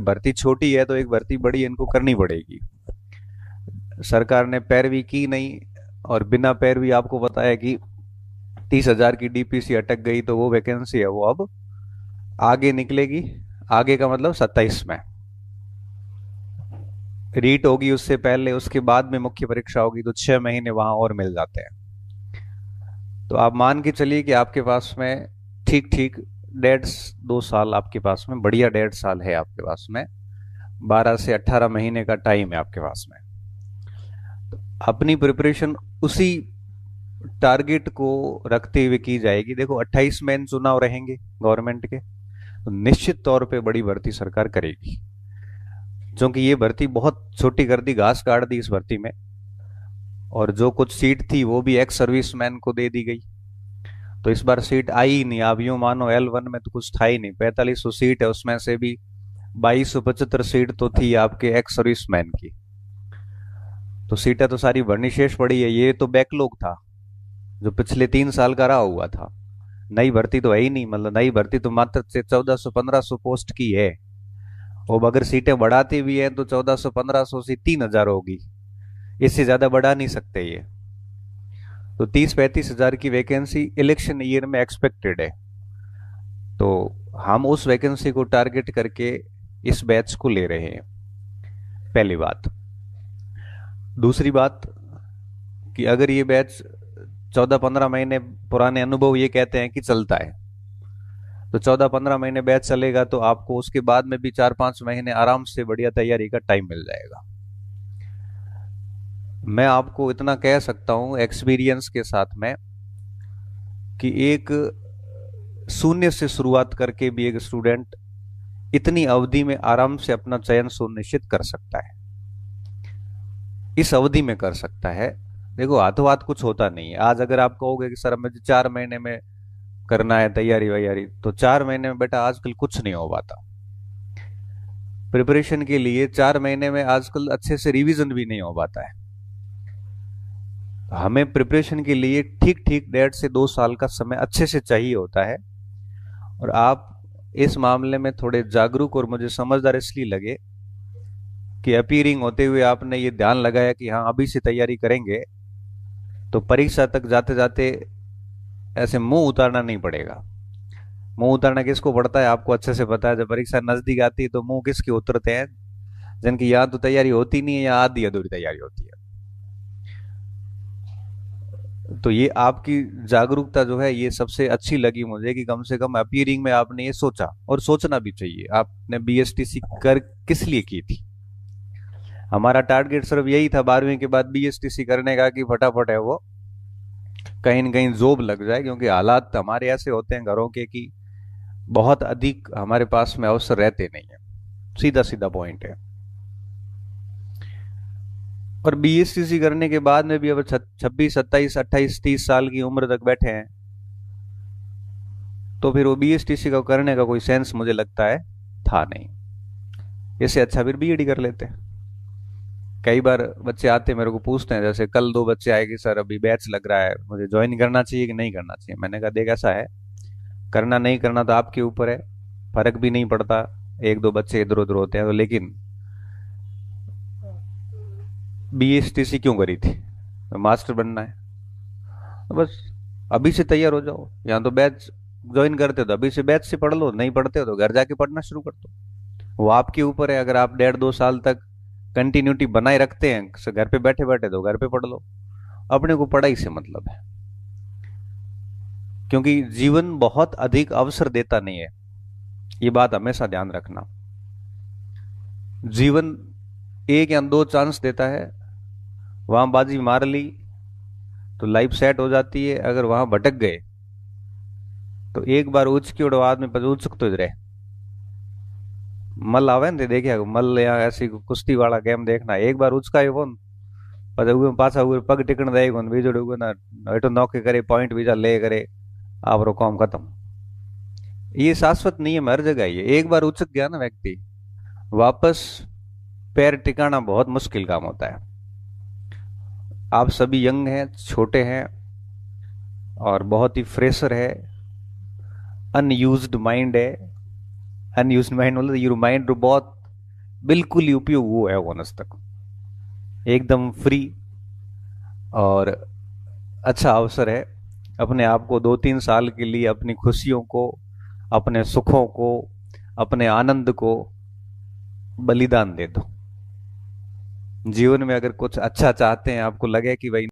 भर्ती छोटी है तो एक भर्ती बड़ी इनको करनी पड़ेगी। सरकार ने पैरवी की नहीं, और बिना पैरवी आपको पता है कि 30,000 की डीपीसी अटक गई, तो वो वैकेंसी है वो अब आगे निकलेगी। आगे का मतलब 27 में रीट होगी, उससे पहले उसके बाद में मुख्य परीक्षा होगी, तो 6 महीने वहां और मिल जाते हैं। तो आप मान के चलिए कि आपके पास में ठीक ठीक 1.5 2 साल आपके पास में, बढ़िया 1.5 साल है आपके पास में, 12 से 18 महीने का टाइम है आपके पास में। अपनी प्रिपरेशन उसी टारगेट को रखते हुए की जाएगी। देखो 28 में चुनाव रहेंगे गवर्नमेंट के, तो निश्चित तौर पे बड़ी भर्ती सरकार करेगी, क्योंकि ये भर्ती बहुत छोटी कर दी, घास काट दी इस भर्ती में। और जो कुछ सीट थी वो भी एक्स सर्विसमैन को दे दी गई, तो इस बार सीट आई ही नहीं। आप यूं मानो L1 में तो कुछ था ही नहीं, 4500 सीट है, उसमें से भी 2275 सीट तो थी आपके एक्स सर्विसमैन की। तो सीटें तो सारी भरनी शेष पड़ी है। ये तो बैकलॉग था जो पिछले 3 साल का रहा हुआ था। नई भर्ती तो है ही नहीं, मतलब नई भर्ती तो मात्र से 1400 1500 पोस्ट की है। अब अगर सीटें बढ़ाती भी हैं तो 1400 1500 से 3000 होगी, इससे ज्यादा बढ़ा नहीं सकते ये। तो 30 35 हजार की वैकेंसी इलेक्शन ईयर में एक्सपेक्टेड है। तो हम उस वैकेंसी को टारगेट करके इस बैच को ले रहे हैं, पहली बात। दूसरी बात कि अगर ये बैच 14 15 महीने, पुराने अनुभव ये कहते हैं कि चलता है, तो 14 15 महीने बैच चलेगा तो आपको उसके बाद में भी 4 5 महीने आराम से बढ़िया तैयारी का टाइम मिल जाएगा। मैं आपको इतना कह सकता हूं एक्सपीरियंस के साथ में कि एक शून्य से शुरुआत करके भी एक स्टूडेंट इतनी अवधि में आराम से अपना चयन सुनिश्चित कर सकता है, इस अवधि में कर सकता है। देखो हाथों हाथ कुछ होता नहीं है। आज अगर आप कहोगे कि सर मुझे 4 महीने में करना है तैयारी वैयारी, तो 4 महीने में बेटा आजकल कुछ नहीं हो पाता। प्रिपरेशन के लिए 4 महीने में आजकल अच्छे से रिवीजन भी नहीं हो पाता है। हमें प्रिपरेशन के लिए ठीक ठीक 1.5 से 2 साल का समय अच्छे से चाहिए होता है। और आप इस मामले में थोड़े जागरूक और मुझे समझदार इसलिए लगे कि अपीयरिंग होते हुए आपने ये ध्यान लगाया कि हाँ अभी से तैयारी करेंगे तो परीक्षा तक जाते जाते ऐसे मुंह उतारना नहीं पड़ेगा। मुंह उतारना किसको पड़ता है आपको अच्छे से पता है। जब परीक्षा नजदीक आती है तो मुंह किसके उतरते हैं, जिनकी या तो तैयारी होती नहीं है या आधी अधूरी तैयारी होती है। तो ये आपकी जागरूकता जो है ये सबसे अच्छी लगी मुझे, कि कम से कम अपीयरिंग में आपने ये सोचा, और सोचना भी चाहिए। आपने बीएसटीसी कर किस लिए की थी? हमारा टारगेट सिर्फ यही था 12वीं के बाद बीएसटीसी करने का, कि फटाफट है वो कहीं न कहीं जॉब लग जाए, क्योंकि हालात हमारे ऐसे होते हैं घरों के कि बहुत अधिक हमारे पास में अवसर रहते नहीं है। सीधा सीधा पॉइंट है। और बीएसटीसी करने के बाद में भी अब 26 27 28 30 साल की उम्र तक बैठे हैं, तो फिर वो बीएसटीसी का करने का कोई सेंस मुझे लगता है था नहीं। इससे अच्छा फिर बीएड कर लेते। कई बार बच्चे आते मेरे को पूछते हैं, जैसे कल 2 बच्चे आए कि सर अभी बैच लग रहा है, मुझे ज्वाइन करना चाहिए कि नहीं करना चाहिए। मैंने कहा देख ऐसा है, करना नहीं करना तो आपके ऊपर है, फर्क भी नहीं पड़ता। 1 2 बच्चे इधर उधर होते हैं तो, लेकिन बीएसटीसी क्यों करी थी? तो मास्टर बनना है, तो बस अभी से तैयार हो जाओ। या तो बैच ज्वाइन करते हो तो अभी से बैच से पढ़ लो, नहीं पढ़ते हो तो घर जाके पढ़ना शुरू कर दो। वो आपके ऊपर है। अगर आप 1.5 2 साल तक कंटिन्यूटी बनाए रखते हैं घर पे बैठे बैठे, तो घर पे पढ़ लो। अपने को पढ़ाई से मतलब है, क्योंकि जीवन बहुत अधिक अवसर देता नहीं है। ये बात हमेशा ध्यान रखना। जीवन 1 या 2 चांस देता है, वहां बाजी मार ली तो लाइफ सेट हो जाती है। अगर वहां भटक गए तो एक बार उचकी उड़ो आदमी पर उचक तो रहे। मल आवे ने देखे मल या ऐसी कुश्ती वाला गेम देखना, एक बार उचका है वो पाछा पग टिकण दे बीजोड़ ना एटो नौके करे पॉइंट बीजा ले करे आप रो काम खत्म। ये शाश्वत नियम हर जगह ही है। एक बार उचक गया ना व्यक्ति, वापस पैर टिकाना बहुत मुश्किल काम होता है। आप सभी यंग हैं, छोटे हैं और बहुत ही फ्रेशर है, अनयूज्ड माइंड है। अनयूज्ड माइंड मतलब ये माइंड बहुत बिल्कुल ही उपयोग वो है बोनस तक, एकदम फ्री। और अच्छा अवसर है, अपने आप को 2-3 साल के लिए अपनी खुशियों को, अपने सुखों को, अपने आनंद को बलिदान दे दो। जीवन में अगर कुछ अच्छा चाहते हैं, आपको लगे कि भाई